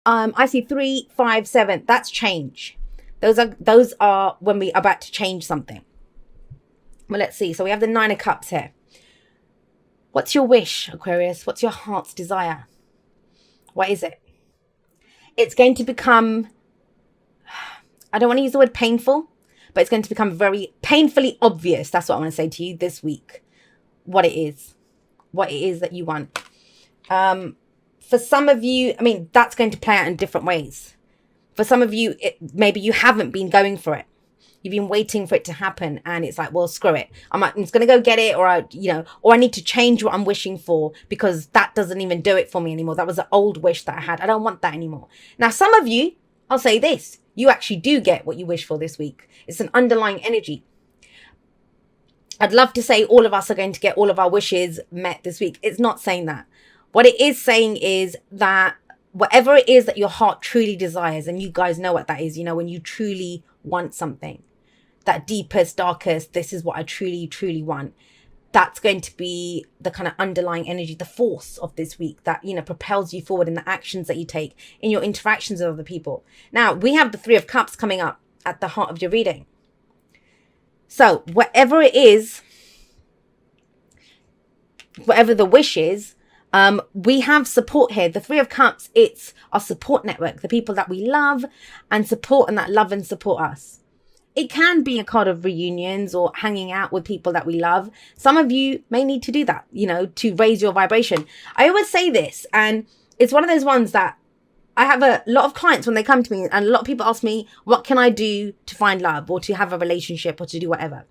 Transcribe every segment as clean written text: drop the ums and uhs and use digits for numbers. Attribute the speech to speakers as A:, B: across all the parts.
A: I see 3, 5, 7. That's change. Those are when we are about to change something. Well, let's see. So we have the 9 of Cups here. What's your wish, Aquarius? What's your heart's desire? What is it? It's going to become, I don't want to use the word painful, but it's going to become very painfully obvious. That's what I want to say to you this week. What it is. What it is that you want. For some of you, I mean, that's going to play out in different ways. For some of you, maybe you haven't been going for it. You've been waiting for it to happen, and it's like, well, screw it. I'm just going to go get it, or or I need to change what I'm wishing for because that doesn't even do it for me anymore. That was an old wish that I had. I don't want that anymore. Now, some of you, I'll say this, you actually do get what you wish for this week. It's an underlying energy. I'd love to say all of us are going to get all of our wishes met this week. It's not saying that. What it is saying is that whatever it is that your heart truly desires, and you guys know what that is, when you truly want something, that deepest, darkest, this is what I truly, truly want. That's going to be the kind of underlying energy, the force of this week that, propels you forward in the actions that you take, in your interactions with other people. Now, we have the 3 of Cups coming up at the heart of your reading. So whatever it is, whatever the wish is, we have support here. The 3 of Cups, it's our support network, the people that we love and support and that love and support us. It can be a card of reunions or hanging out with people that we love. Some of you may need to do that, to raise your vibration. I always say this, and it's one of those ones that I have a lot of clients when they come to me, and a lot of people ask me, what can I do to find love or to have a relationship or to do whatever?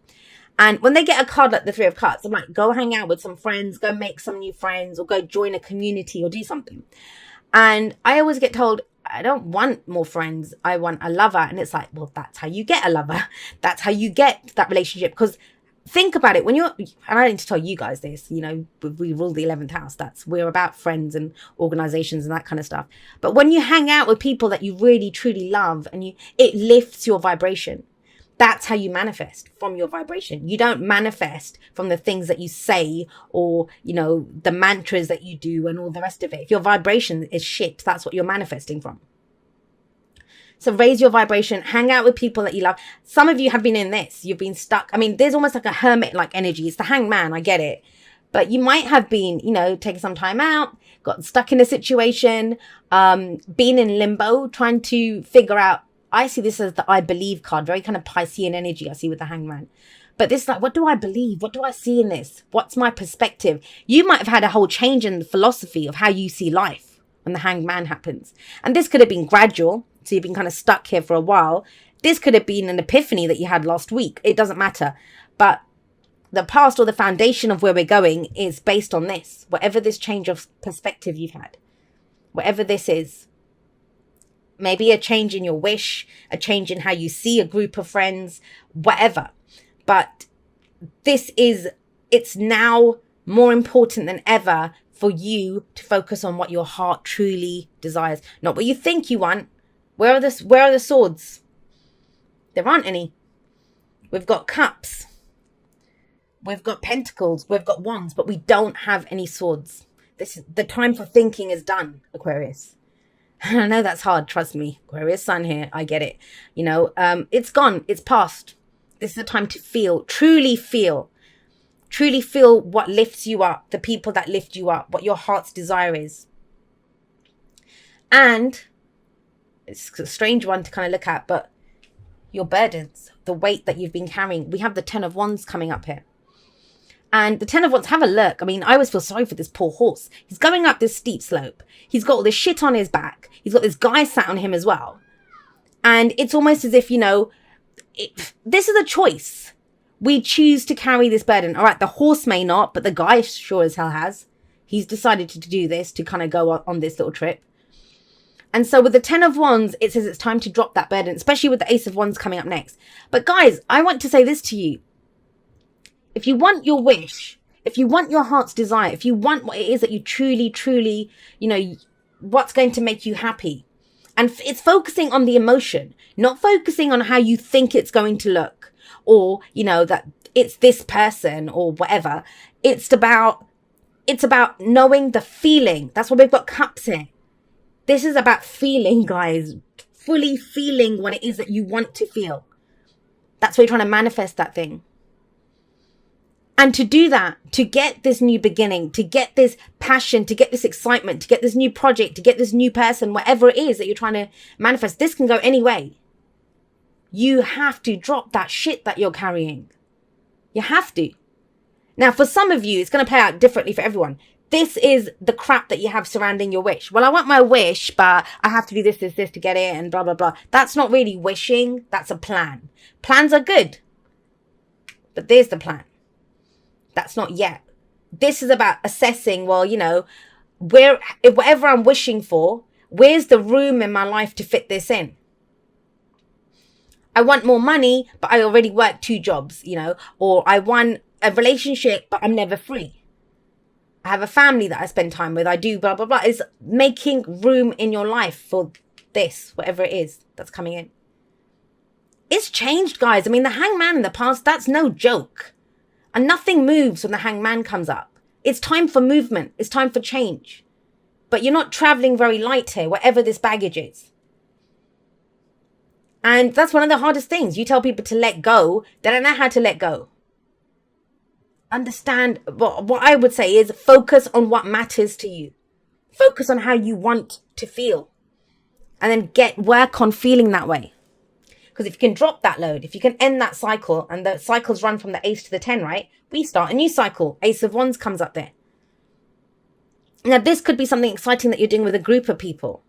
A: And when they get a card like the 3 of Cups, I'm like, go hang out with some friends, go make some new friends, or go join a community or do something. And I always get told, I don't want more friends. I want a lover. And it's like, well, that's how you get a lover. That's how you get that relationship. Because think about it, and I need to tell you guys this, we rule the 11th house. We're about friends and organizations and that kind of stuff. But when you hang out with people that you really, truly love, and it lifts your vibration. That's how you manifest, from your vibration. You don't manifest from the things that you say or, the mantras that you do and all the rest of it. If your vibration is shit, that's what you're manifesting from. So raise your vibration, hang out with people that you love. Some of you have been in this. You've been stuck. I mean, there's almost like a hermit-like energy. It's the hangman, I get it. But you might have been, taking some time out, got stuck in a situation, been in limbo, trying to figure out. I see this as the I believe card, very kind of Piscean energy I see with the hangman. But this is like, what do I believe? What do I see in this? What's my perspective? You might have had a whole change in the philosophy of how you see life when the hangman happens. And this could have been gradual. So you've been kind of stuck here for a while. This could have been an epiphany that you had last week. It doesn't matter. But the past or the foundation of where we're going is based on this. Whatever this change of perspective you've had. Whatever this is. Maybe a change in your wish, a change in how you see a group of friends, whatever. But it's now more important than ever for you to focus on what your heart truly desires. Not what you think you want. Where are the swords? There aren't any. We've got cups. We've got pentacles. We've got wands, but we don't have any swords. The time for thinking is done, Aquarius. I know that's hard, trust me. Aquarius sun here, I get it. It's gone, it's past. This is the time to feel, truly feel what lifts you up, the people that lift you up, what your heart's desire is. And it's a strange one to kind of look at, but your burdens, the weight that you've been carrying. We have the 10 of Wands coming up here. And the 10 of Wands, have a look. I mean, I always feel sorry for this poor horse. He's going up this steep slope. He's got all this shit on his back. He's got this guy sat on him as well. And it's almost as if, this is a choice. We choose to carry this burden. All right, the horse may not, but the guy sure as hell has. He's decided to do this, to kind of go on this little trip. And so with the 10 of Wands, it says it's time to drop that burden, especially with the Ace of Wands coming up next. But guys, I want to say this to you. If you want your wish, if you want your heart's desire, if you want what it is that you truly, truly, what's going to make you happy. And it's focusing on the emotion, not focusing on how you think it's going to look or, that it's this person or whatever. It's about knowing the feeling. That's why we've got cups here. This is about feeling, guys. Fully feeling what it is that you want to feel. That's why you're trying to manifest that thing. And to do that, to get this new beginning, to get this passion, to get this excitement, to get this new project, to get this new person, whatever it is that you're trying to manifest, this can go any way. You have to drop that shit that you're carrying. You have to. Now, for some of you, it's going to play out differently for everyone. This is the crap that you have surrounding your wish. Well, I want my wish, but I have to do this to get it and blah, blah, blah. That's not really wishing. That's a plan. Plans are good. But there's the plan. That's not yet. This is about assessing, well, you know, whatever I'm wishing for, where's the room in my life to fit this in? I want more money, but I already work 2 jobs, you know, or I want a relationship, but I'm never free. I have a family that I spend time with. I do blah, blah, blah. It's making room in your life for this, whatever it is that's coming in. It's changed, guys. I mean, the hangman in the past, that's no joke. And nothing moves when the hangman comes up. It's time for movement. It's time for change. But you're not traveling very light here, whatever this baggage is. And that's one of the hardest things. You tell people to let go. They don't know how to let go. Understand, what I would say is focus on what matters to you. Focus on how you want to feel. And then work on feeling that way. Because if you can drop that load, if you can end that cycle, and the cycles run from the ace to the 10, right? We start a new cycle. Ace of Wands comes up there. Now, this could be something exciting that you're doing with a group of people.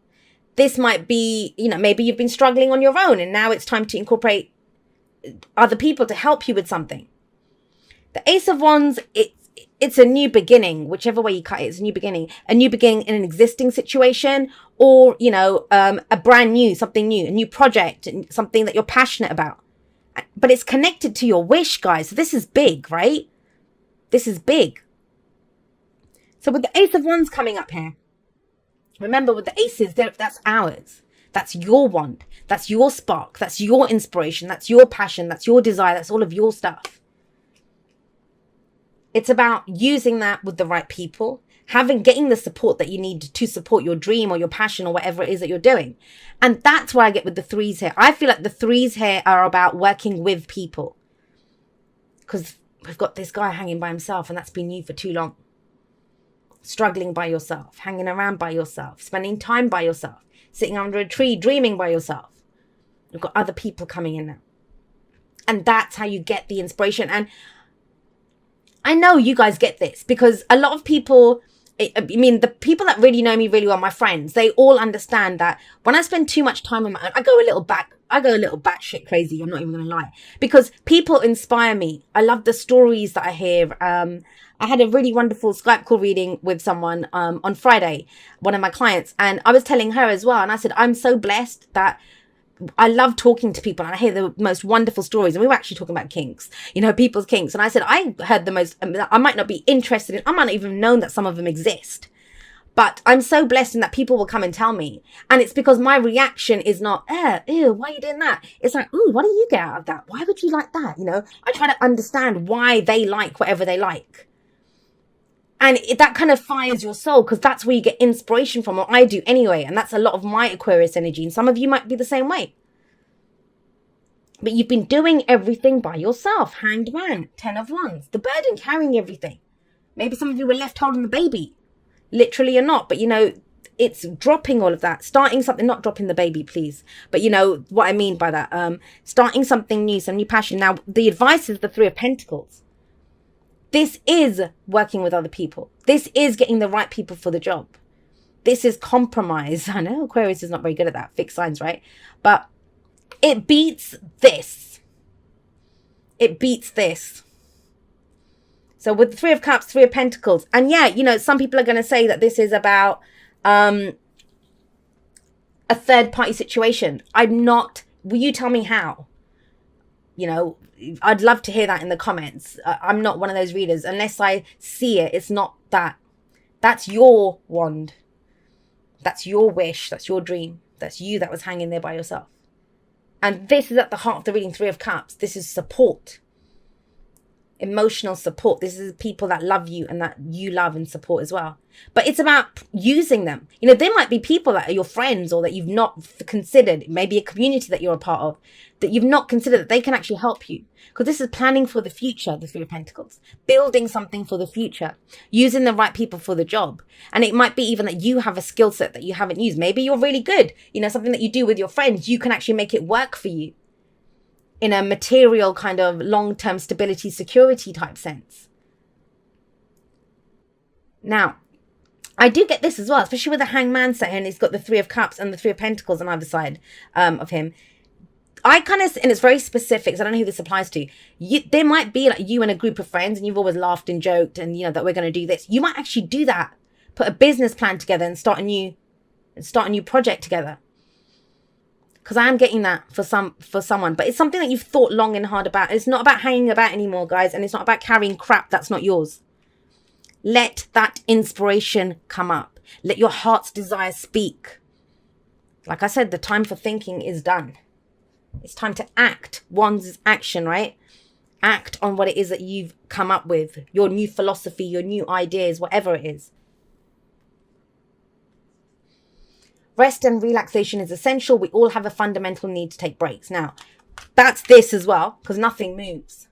A: This might be, you know, maybe you've been struggling on your own and now it's time to incorporate other people to help you with something. The Ace of Wands, it's a new beginning, whichever way you cut it, it's a new beginning. A new beginning in an existing situation, or, you know, a brand new, something new, a new project, something that you're passionate about. But it's connected to your wish, guys. So this is big, right? This is big. So with the Ace of Wands coming up here, remember with the aces, that's ours. That's your wand. That's your spark. That's your inspiration. That's your passion. That's your desire. That's all of your stuff. It's about using that with the right people, getting the support that you need to support your dream or your passion or whatever it is that you're doing. And that's why I get with the 3s here. I feel like the 3s here are about working with people. Because we've got this guy hanging by himself and that's been you for too long. Struggling by yourself, hanging around by yourself, spending time by yourself, sitting under a tree, dreaming by yourself. You've got other people coming in now. And that's how you get the inspiration. And I know you guys get this because a lot of people, I mean, the people that really know me really well, my friends, they all understand that when I spend too much time on my own, I go a little batshit crazy. I'm not even going to lie, because people inspire me. I love the stories that I hear. I had a really wonderful Skype call reading with someone on Friday, one of my clients, and I was telling her as well. And I said, I'm so blessed that I love talking to people and I hear the most wonderful stories. And we were actually talking about kinks, you know, people's kinks. And I said, I heard the most, I might not be interested in, I might not even know that some of them exist. But I'm so blessed in that people will come and tell me. And it's because my reaction is not, ew, why are you doing that? It's like, ooh, what do you get out of that? Why would you like that? You know, I try to understand why they like whatever they like. And that kind of fires your soul because that's where you get inspiration from, or I do anyway. And that's a lot of my Aquarius energy. And some of you might be the same way. But you've been doing everything by yourself. Hanged Man, 10 of Wands, the burden carrying everything. Maybe some of you were left holding the baby. Literally or not. But, you know, it's dropping all of that. Starting something, not dropping the baby, please. But you know what I mean by that. Starting something new, some new passion. Now, the advice is the 3 of Pentacles. This is working with other people. This is getting the right people for the job. This is compromise. I know Aquarius is not very good at that. Fixed signs, right? But it beats this. It beats this. So with the 3 of Cups, 3 of Pentacles. And yeah, you know, some people are going to say that this is about a third party situation. I'm not. Will you tell me how? You know, I'd love to hear that in the comments. I'm not one of those readers. Unless I see it, it's not that. That's your wand. That's your wish. That's your dream. That's you that was hanging there by yourself. And this is at the heart of the reading, 3 of Cups. This is support. emotional support. This is people that love you and that you love and support as well. But it's about using them. You know, there might be people that are your friends or that you've not considered, maybe a community that you're a part of, that you've not considered that they can actually help you. Because this is planning for the future, the Three of Pentacles. Building something for the future. Using the right people for the job. And it might be even that you have a skill set that you haven't used. Maybe you're really good. You know, something that you do with your friends, you can actually make it work for you. In a material kind of long-term stability, security type sense. Now, I do get this as well, especially with the Hangman set here, and he's got the Three of Cups and the Three of Pentacles on either side of him. I kind of, and it's very specific, so I don't know who this applies to. There might be like you and a group of friends, and you've always laughed and joked, and you know that we're going to do this. You might actually do that, put a business plan together, and start a new project together. Because I am getting that for someone. But it's something that you've thought long and hard about. It's not about hanging about anymore, guys. And it's not about carrying crap that's not yours. Let that inspiration come up. Let your heart's desire speak. Like I said, the time for thinking is done. It's time to act. One's action, right? Act on what it is that you've come up with. Your new philosophy, your new ideas, whatever it is. Rest and relaxation is essential. We all have a fundamental need to take breaks. Now, that's this as well, because nothing moves.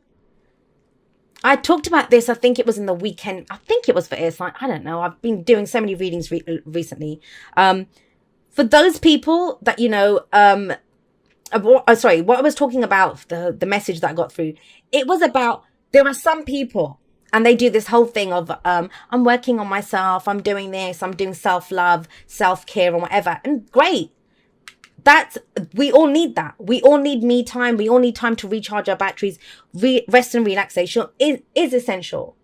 A: I talked about this, I think it was in the weekend. I think it was for air sign. I don't know. I've been doing so many readings recently. For those people that, you know, what I was talking about, the message that I got through, it was about, there are some people, and they do this whole thing of, I'm working on myself, I'm doing this, I'm doing self-love, self-care and whatever. And great. We all need that. We all need me time. We all need time to recharge our batteries. Rest and relaxation is essential.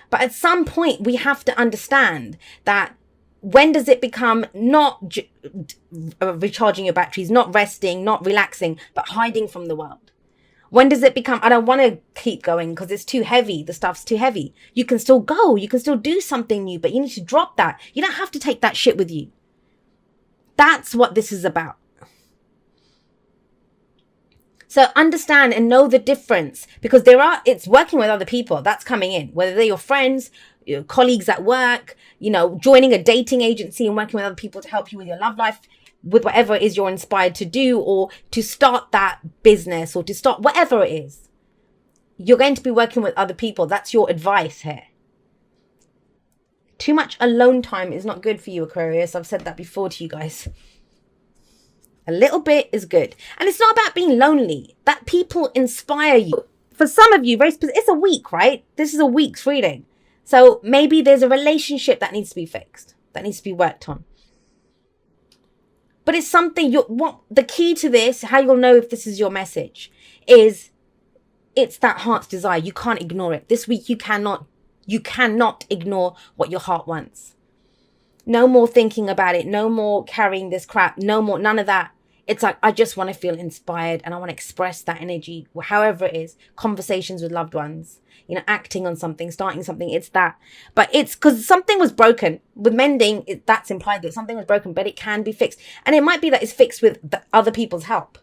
A: But at some point, we have to understand that when does it become not recharging your batteries, not resting, not relaxing, but hiding from the world? When does it become, I don't want to keep going because it's too heavy. The stuff's too heavy. You can still go. You can still do something new, but you need to drop that. You don't have to take that shit with you. That's what this is about. So understand and know the difference, because it's working with other people that's coming in, whether they're your friends, your colleagues at work, you know, joining a dating agency and working with other people to help you with your love life, with whatever it is you're inspired to do, or to start that business, or to start whatever it is. You're going to be working with other people. That's your advice here. Too much alone time is not good for you, Aquarius. I've said that before to you guys. A little bit is good. And it's not about being lonely. That people inspire you. For some of you, it's a week, right? This is a week's reading. So maybe there's a relationship that needs to be fixed, that needs to be worked on. But it's something the key to this, how you'll know if this is your message, is it's that heart's desire. You can't ignore it. This week you cannot ignore what your heart wants. No more thinking about it. No more carrying this crap. No more, none of that. It's like, I just want to feel inspired and I want to express that energy, however it is. Conversations with loved ones, you know, acting on something, starting something. It's that. But it's because something was broken. With mending, that's implied that something was broken, but it can be fixed. And it might be that it's fixed with other people's help.